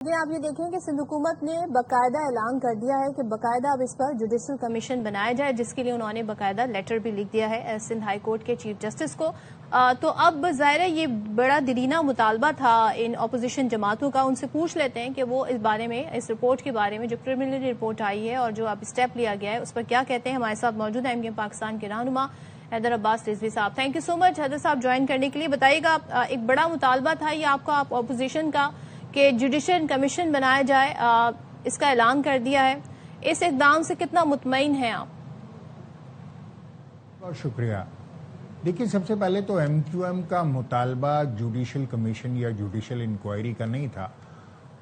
آپ یہ دیکھیں کہ سندھ حکومت نے باقاعدہ اعلان کر دیا ہے کہ باقاعدہ اب اس پر جوڈیشل کمیشن بنایا جائے، جس کے لیے انہوں نے باقاعدہ لیٹر بھی لکھ دیا ہے سندھ ہائی کورٹ کے چیف جسٹس کو۔ تو اب ظاہر ہے یہ بڑا دیرینہ مطالبہ تھا ان اپوزیشن جماعتوں کا، ان سے پوچھ لیتے ہیں کہ وہ اس بارے میں، اس رپورٹ کے بارے میں جو پریلیمنری رپورٹ آئی ہے اور جو اب اسٹیپ لیا گیا ہے اس پر کیا کہتے ہیں۔ ہمارے ساتھ موجود ہیں MKM پاکستان کے رہنما حیدر عباس رضوی صاحب۔ تھینک یو سو مچ حیدر صاحب جوائن کرنے کے لیے۔ بتائیے گا ایک بڑا مطالبہ تھا یہ آپ کا، آپ اپوزیشن کا، کہ جوڈیشل کمیشن بنایا جائے، اس کا اعلان کر دیا ہے، اس اقدام سے کتنا مطمئن ہیں آپ؟ بہت شکریہ۔ دیکھیے، سب سے پہلے تو MQM کا مطالبہ جوڈیشل کمیشن یا جوڈیشل انکوائری کا نہیں تھا،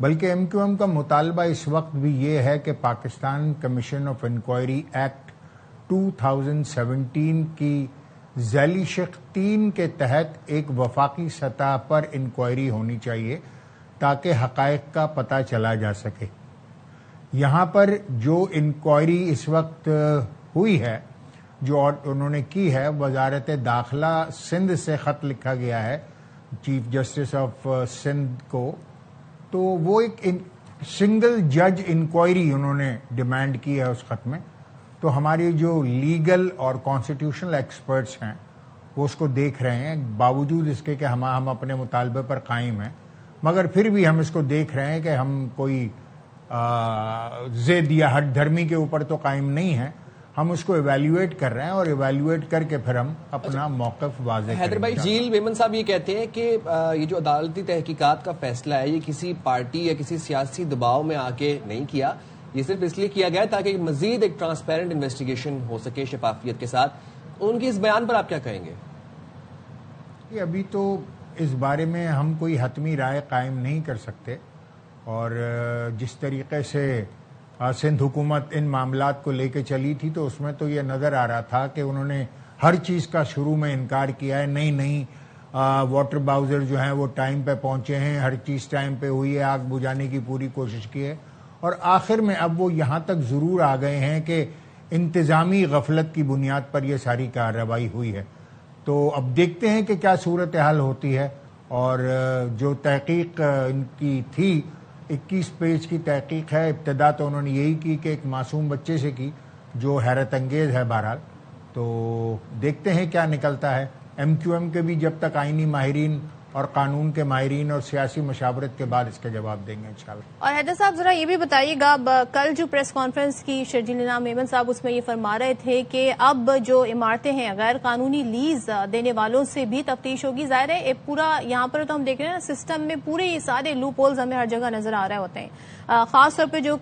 بلکہ MQM کا مطالبہ اس وقت بھی یہ ہے کہ Pakistan Commission of Inquiry Act 2017 کی ذیلی شق 3 کے تحت ایک وفاقی سطح پر انکوائری ہونی چاہیے تاکہ حقائق کا پتہ چلا جا سکے۔ یہاں پر جو انکوائری اس وقت ہوئی ہے، جو انہوں نے کی ہے، وزارت داخلہ سندھ سے خط لکھا گیا ہے چیف جسٹس آف سندھ کو، تو وہ ایک سنگل جج انکوائری انہوں نے ڈیمانڈ کی ہے اس خط میں۔ تو ہماری جو لیگل اور کانسٹیٹیوشنل ایکسپرٹس ہیں وہ اس کو دیکھ رہے ہیں، باوجود اس کے کہ ہم اپنے مطالبے پر قائم ہیں، مگر پھر بھی ہم اس کو دیکھ رہے ہیں کہ ہم کوئی ضد یا ہٹ دھرمی کے اوپر تو قائم نہیں ہیں، ہم اس کو ایویلیویٹ کر رہے ہیں اور ایویلیویٹ کر کے پھر ہم اپنا موقف واضح کریں گے۔ حیدر بھائی، جیل میمن صاحب یہ کہتے ہیں کہ یہ جو عدالتی تحقیقات کا فیصلہ ہے یہ کسی پارٹی یا کسی سیاسی دباؤ میں آ کے نہیں کیا، یہ صرف اس لیے کیا گیا تاکہ مزید ایک ٹرانسپیرنٹ انویسٹیگیشن ہو سکے شفافیت کے ساتھ۔ ان کی اس بیان پر آپ کیا کہیں گے؟ ابھی تو اس بارے میں ہم کوئی حتمی رائے قائم نہیں کر سکتے، اور جس طریقے سے سندھ حکومت ان معاملات کو لے کے چلی تھی تو اس میں تو یہ نظر آ رہا تھا کہ انہوں نے ہر چیز کا شروع میں انکار کیا ہے۔ نہیں واٹر باؤزر جو ہیں وہ ٹائم پہ پہنچے ہیں، ہر چیز ٹائم پہ ہوئی ہے، آگ بجھانے کی پوری کوشش کی ہے، اور آخر میں اب وہ یہاں تک ضرور آ گئے ہیں کہ انتظامی غفلت کی بنیاد پر یہ ساری کارروائی ہوئی ہے۔ تو اب دیکھتے ہیں کہ کیا صورتحال ہوتی ہے، اور جو تحقیق ان کی تھی 21 پیج کی تحقیق ہے، ابتدا تو انہوں نے یہی کی کہ ایک معصوم بچے سے کی، جو حیرت انگیز ہے بہرحال۔ تو دیکھتے ہیں کیا نکلتا ہے۔ MQM کے بھی جب تک آئینی ماہرین اور قانون کے ماہرین اور سیاسی مشاورت کے بعد اس کا جواب دیں گے انشاءاللہ۔ اور حیدر صاحب ذرا یہ بھی بتائیے گا، کل جو پریس کانفرنس کی شرجیل نام میمن صاحب اس میں یہ فرما رہے تھے کہ اب جو عمارتیں ہیں غیر قانونی لیز دینے والوں سے بھی تفتیش ہوگی۔ ظاہر ہے پورا یہاں پر تو ہم دیکھ رہے ہیں سسٹم میں پورے یہ سارے لوپ ہولز ہمیں ہر جگہ نظر آ رہے ہوتے ہیں، خاص طور پہ جو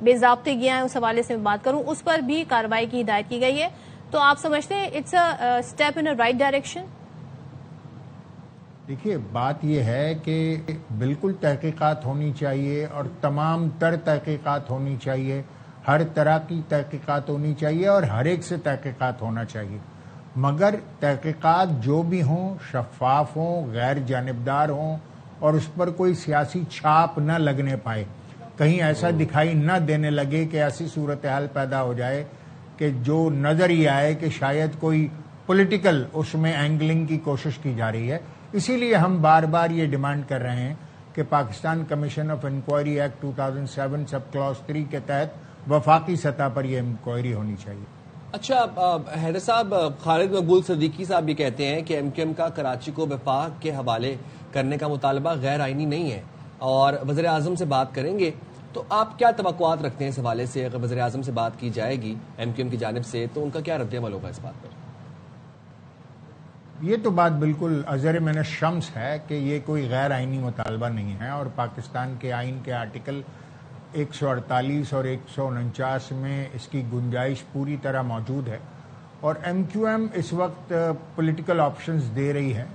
بے ضابطے گیا ہیں اس حوالے سے میں بات کروں، اس پر بھی کارروائی کی ہدایت کی گئی ہے۔ تو آپ سمجھتے ہیں it's a step in a right direction? دیکھیے، بات یہ ہے کہ بالکل تحقیقات ہونی چاہیے، اور تمام تر تحقیقات ہونی چاہیے، ہر طرح کی تحقیقات ہونی چاہیے، اور ہر ایک سے تحقیقات ہونا چاہیے، مگر تحقیقات جو بھی ہوں شفاف ہوں، غیر جانبدار ہوں، اور اس پر کوئی سیاسی چھاپ نہ لگنے پائے، کہیں ایسا دکھائی نہ دینے لگے کہ ایسی صورتحال پیدا ہو جائے کہ جو نظر ہی آئے کہ شاید کوئی پولیٹیکل اس میں اینگلنگ کی کوشش کی جا رہی ہے۔ اسی لیے ہم بار بار یہ ڈیمانڈ کر رہے ہیں کہ Pakistan Commission of Inquiry Act 2007 sub class 3 کے تحت وفاقی سطح پر یہ انکوائری ہونی چاہیے۔ اچھا حیدر صاحب، خالد مقبول صدیقی صاحب یہ کہتے ہیں کہ MQM کا کراچی کو وفاق کے حوالے کرنے کا مطالبہ غیر آئینی نہیں ہے، اور وزیر اعظم سے بات کریں گے، تو آپ کیا توقعات رکھتے ہیں اس حوالے سے؟ اگر وزیر اعظم سے بات کی جائے گی MQM کی جانب سے تو ان کا کیا رد عمل ہوگا اس بات پر؟ یہ تو بات بالکل ازہر من الشمس ہے کہ یہ کوئی غیر آئینی مطالبہ نہیں ہے، اور پاکستان کے آئین کے آرٹیکل 148 اور 149 میں اس کی گنجائش پوری طرح موجود ہے، اور MQM اس وقت پولیٹیکل آپشنز دے رہی ہے،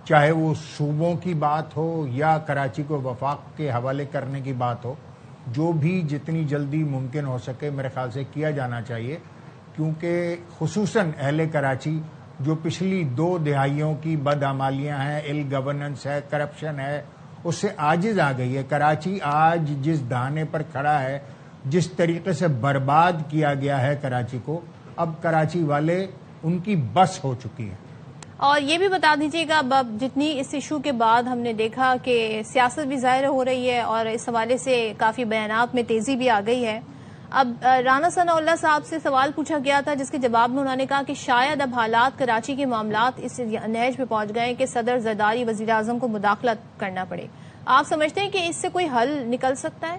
چاہے وہ صوبوں کی بات ہو یا کراچی کو وفاق کے حوالے کرنے کی بات ہو، جو بھی جتنی جلدی ممکن ہو سکے میرے خیال سے کیا جانا چاہیے، کیونکہ خصوصاً اہل کراچی جو پچھلی 2 دہائیوں کی بدعمالیاں ہیں، ایل گورننس ہے، کرپشن ہے، اس سے عاجز آ گئی ہے۔ کراچی آج جس دہانے پر کھڑا ہے، جس طریقے سے برباد کیا گیا ہے کراچی کو، اب کراچی والے ان کی بس ہو چکی ہے۔ اور یہ بھی بتا دیجیے گا اب جتنی اس ایشو کے بعد ہم نے دیکھا کہ سیاست بھی ظاہر ہو رہی ہے اور اس حوالے سے کافی بیانات میں تیزی بھی آ گئی ہے. اب رانا ثناء اللہ صاحب سے سوال پوچھا گیا تھا جس کے جواب میں انہوں نے کہا کہ شاید اب حالات کراچی کے معاملات اس نہج پہ پہنچ گئے کہ صدر زرداری وزیر اعظم کو مداخلت کرنا پڑے. آپ سمجھتے ہیں کہ اس سے کوئی حل نکل سکتا ہے؟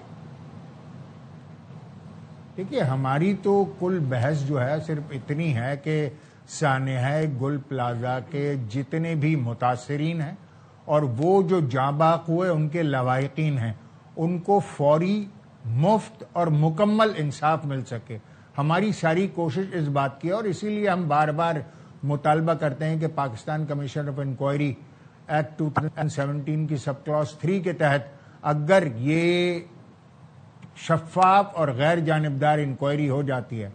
دیکھیے ہماری تو کل بحث جو ہے صرف اتنی ہے کہ سانحہ گل پلازا کے جتنے بھی متاثرین ہیں اور وہ جو جاں باق ہوئے ان کے لواحقین ہیں ان کو فوری مفت اور مکمل انصاف مل سکے. ہماری ساری کوشش اس بات کی ہے اور اسی لیے ہم بار بار مطالبہ کرتے ہیں کہ Pakistan Commission of Inquiry Act 2017 کی سب کلاس 3 کے تحت اگر یہ شفاف اور غیر جانبدار انکوائری ہو جاتی ہے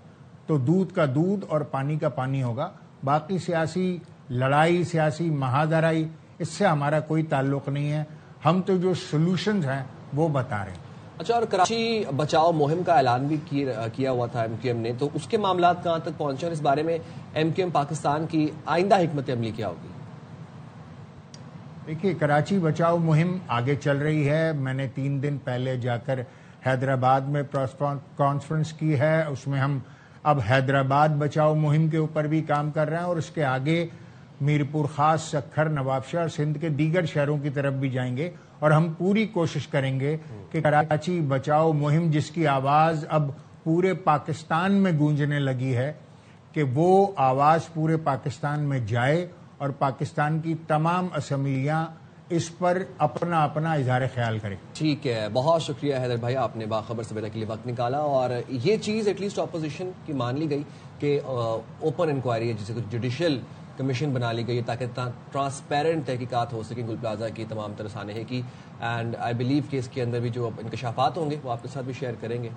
تو دودھ کا دودھ اور پانی کا پانی ہوگا. باقی سیاسی لڑائی سیاسی مہادرائی اس سے ہمارا کوئی تعلق نہیں ہے. ہم تو جو سلوشنز ہیں وہ بتا رہے ہیں. اچھا، اور کراچی بچاؤ مہم کا اعلان بھی کیا ہوا تھا ایم کیو ایم نے، تو اس کے معاملات کہاں تک پہنچے اور اس بارے میں ایم کیو ایم پاکستان کی آئندہ حکمت عملی کیا ہوگی؟ دیکھیے کراچی بچاؤ مہم آگے چل رہی ہے. میں نے 3 دن پہلے جا کر حیدرآباد میں پریس کانفرنس کی ہے. اس میں ہم اب حیدرآباد بچاؤ مہم کے اوپر بھی کام کر رہے ہیں اور اس کے آگے میرپور خاص، سکھر، نوابشاہ اور سندھ کے دیگر شہروں کی طرف بھی جائیں گے اور ہم پوری کوشش کریں گے کہ کراچی بچاؤ مہم جس کی آواز اب پورے پاکستان میں گونجنے لگی ہے کہ وہ آواز پورے پاکستان میں جائے اور پاکستان کی تمام اسمبلیاں اس پر اپنا اپنا اظہار خیال کریں. ٹھیک ہے، بہت شکریہ حیدر بھائی، آپ نے باخبر سویرا کے لیے وقت نکالا اور یہ چیز ایٹ لیسٹ اپوزیشن کی مان لی گئی کہ اوپن انکوائری ہے جسے جوڈیشل کمیشن بنا لی گئی ہے تاکہ ٹرانسپیرنٹ تحقیقات ہو سکیں گل پلازا کی تمام طرح سانحے کی. اینڈ آئی بلیو کہ اس کے اندر بھی جو انکشافات ہوں گے وہ آپ کے ساتھ بھی شیئر کریں گے.